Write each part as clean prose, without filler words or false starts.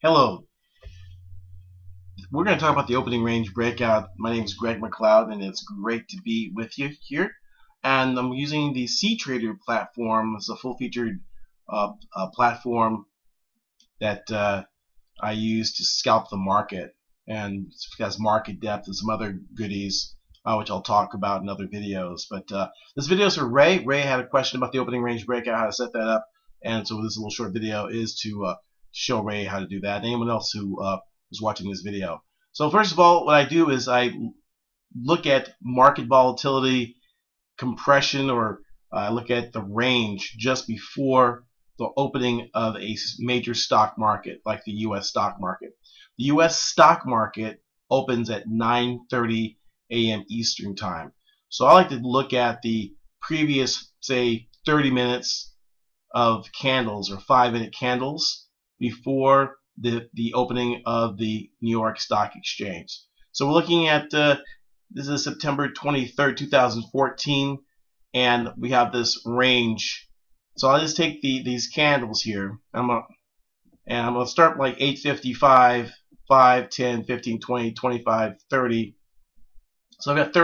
Hello. We're going to talk about the opening range breakout. My name is Greg McLeod, and it's great to be with you here. And I'm using the CTrader platform. It's a full-featured platform that I use to scalp the market, and it has market depth and some other goodies, which I'll talk about in other videos. But this video is for Ray. Ray had a question about the opening range breakout, how to set that up, and so this little short video is to show Ray how to do that. Anyone else who is watching this video. So first of all, what I do is I look at market volatility, compression, or I look at the range just before the opening of a major stock market, like the U.S. stock market. The U.S. stock market opens at 9:30 a.m. Eastern time. So I like to look at the previous, say, 30 minutes of candles or 5-minute candles before the opening of the New York Stock Exchange. So we're looking at this is September 23rd, 2014, and we have this range. So I'll just take these candles here. I'm gonna start like 8:55, 5, 10, 15, 20, 25, 30. So I've got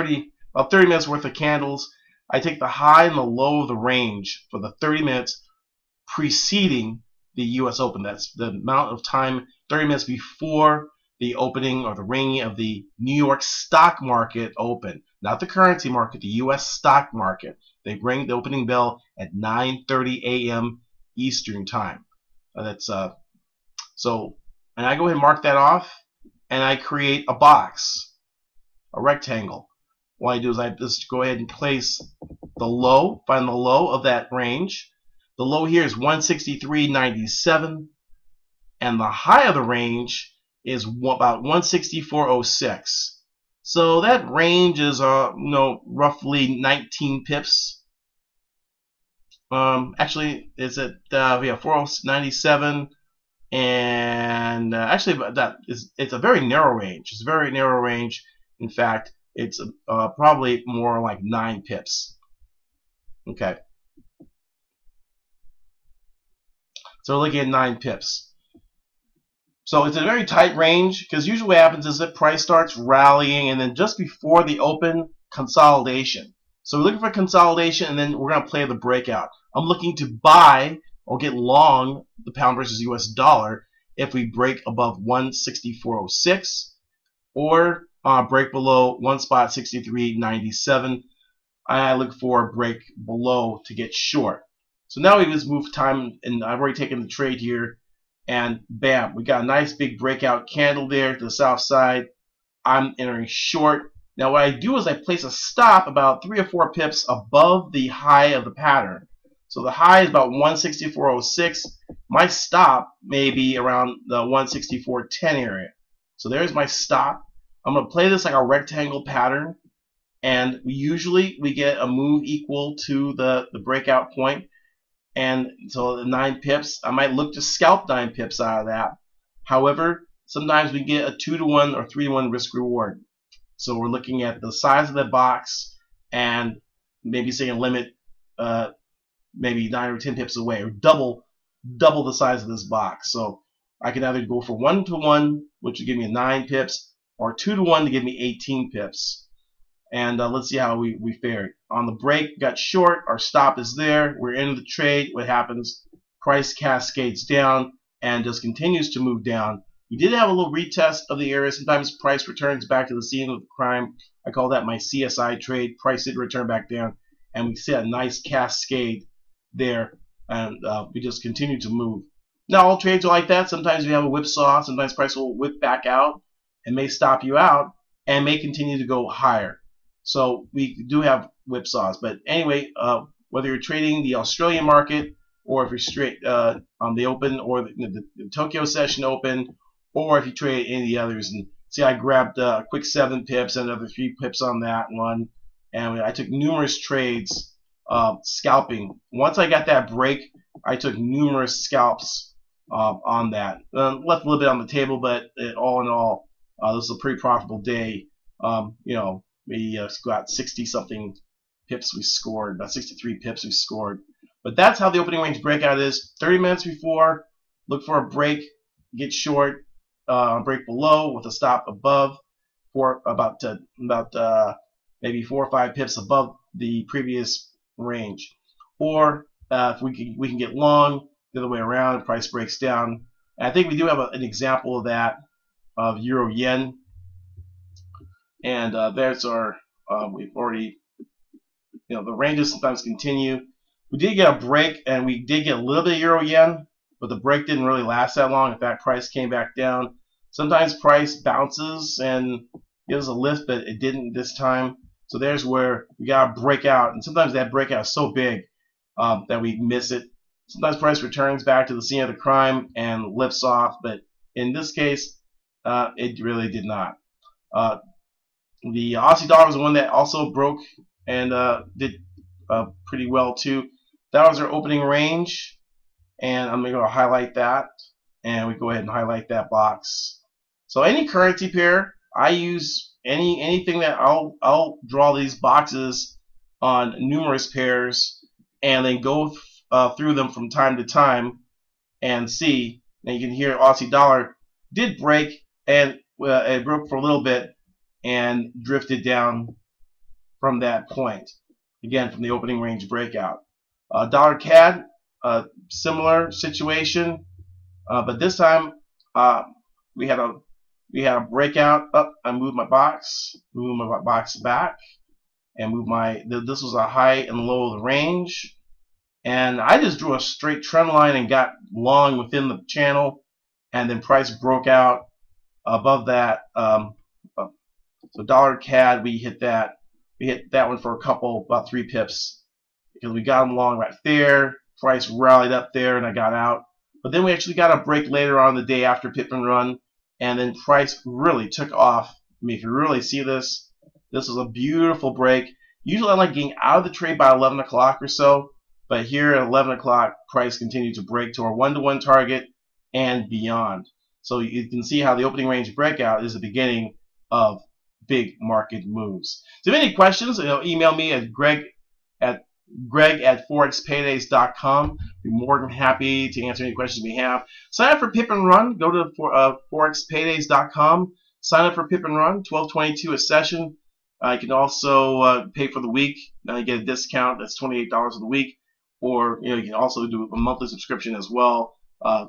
about 30 minutes worth of candles. I take the high and the low of the range for the 30 minutes preceding the U.S. Open. That's the amount of time, 30 minutes before the opening or the ringing of the New York stock market open. Not the currency market, the U.S. stock market. They ring the opening bell at 9:30 a.m. Eastern time. So, and I go ahead and mark that off, and I create a box, a rectangle. What I do is I just go ahead and place the low, find the low of that range. The low here is 163.97, and the high of the range is about 164.06. So that range is roughly 19 pips. Actually, it's at 497, and actually it's a very narrow range. It's a very narrow range. In fact, it's probably more like 9 pips. Okay. So we're looking at 9 pips. So it's a very tight range, because usually what happens is that price starts rallying, and then just before the open, consolidation. So we're looking for consolidation, and then we're going to play the breakout. I'm looking to buy or get long the pound versus US dollar if we break above 164.06 or break below one spot 63.97. I look for a break below to get short. So now we just move time, and I've already taken the trade here, and bam, we got a nice big breakout candle there to the south side. I'm entering short. Now what I do is I place a stop about 3 or 4 pips above the high of the pattern. So the high is about 164.06. My stop may be around the 164.10 area. So there's my stop. I'm going to play this like a rectangle pattern, and usually we get a move equal to the breakout point. And so the 9 pips, I might look to scalp 9 pips out of that. However, sometimes we get a 2-to-1 or 3-to-1 risk reward. So we're looking at the size of the box and maybe saying a limit maybe 9 or 10 pips away, or double the size of this box. So I can either go for 1-to-1, which would give me 9 pips, or 2-to-1 to give me 18 pips. And let's see how we fared. On the break, got short. Our stop is there. We're in the trade. What happens? Price cascades down and just continues to move down. We did have a little retest of the area. Sometimes price returns back to the scene of the crime. I call that my CSI trade. Price did return back down, and we see a nice cascade there, and we just continue to move. Now all trades are like that. Sometimes we have a whipsaw. Sometimes price will whip back out and may stop you out and may continue to go higher. So we do have whipsaws. But anyway, whether you're trading the Australian market, or if you're straight on the open, or the Tokyo session open, or if you trade any of the others. And see, I grabbed a quick 7 pips and another 3 pips on that one. And I took numerous trades scalping. Once I got that break, I took numerous scalps on that. Left a little bit on the table, but all in all, this is a pretty profitable day. We got 60-something pips we scored, about 63 pips we scored. But that's how the opening range breakout is. 30 minutes before, look for a break, get short, break below with a stop above for about maybe 4 or 5 pips above the previous range. Or if we can get long the other way around, price breaks down. And I think we do have an example of that of Euro Yen, and there's our we've already, the ranges sometimes continue. We did get a break, and we did get a little bit of Euro Yen, but the break didn't really last that long. In fact, price came back down. Sometimes price bounces and gives a lift, but it didn't this time. So there's where we got a breakout, and sometimes that breakout is so big that we miss it. Sometimes price returns back to the scene of the crime and lifts off, but in this case, it really did not. The Aussie dollar was the one that also broke and did pretty well too. That was our opening range, and I'm going to highlight that, and we go ahead and highlight that box. So any currency pair, I use anything that I'll draw these boxes on numerous pairs, and then go through them from time to time and see. And you can hear Aussie dollar did break, and it broke for a little bit and drifted down from that point, again from the opening range breakout. Dollar CAD, similar situation, but this time we had a breakout up. I moved my box back, and moved this was a high and low of the range, and I just drew a straight trend line and got long within the channel, and then price broke out above that. So dollar CAD, we hit that one for about 3 pips, because we got them long right there. Price rallied up there, and I got out. But then we actually got a break later on the day after Pip and Run, and then price really took off. I mean, if you really see this was a beautiful break. Usually I like getting out of the trade by 11 o'clock or so, but here at 11 o'clock, price continued to break to our 1-to-1 target and beyond. So you can see how the opening range breakout is the beginning of big market moves. So if you have any questions, email me at greg at forexpaydays.com. Be more than happy to answer any questions we have. Sign up for Pip and Run. Go to forexpaydays.com. Sign up for Pip and Run. $12.22 a session. You can also pay for the week. Now you get a discount. That's $28 for the week. Or you can also do a monthly subscription as well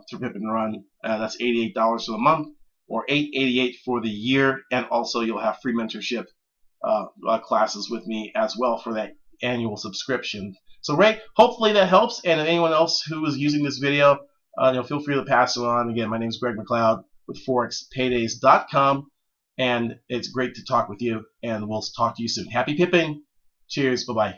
through Pip and Run. That's $88 for the month, or $888 for the year, and also you'll have free mentorship classes with me as well for that annual subscription. So Ray, hopefully that helps, and anyone else who is using this video, feel free to pass it on. Again, my name is Greg McLeod with ForexPaydays.com, and it's great to talk with you, and we'll talk to you soon. Happy pipping. Cheers. Bye-bye.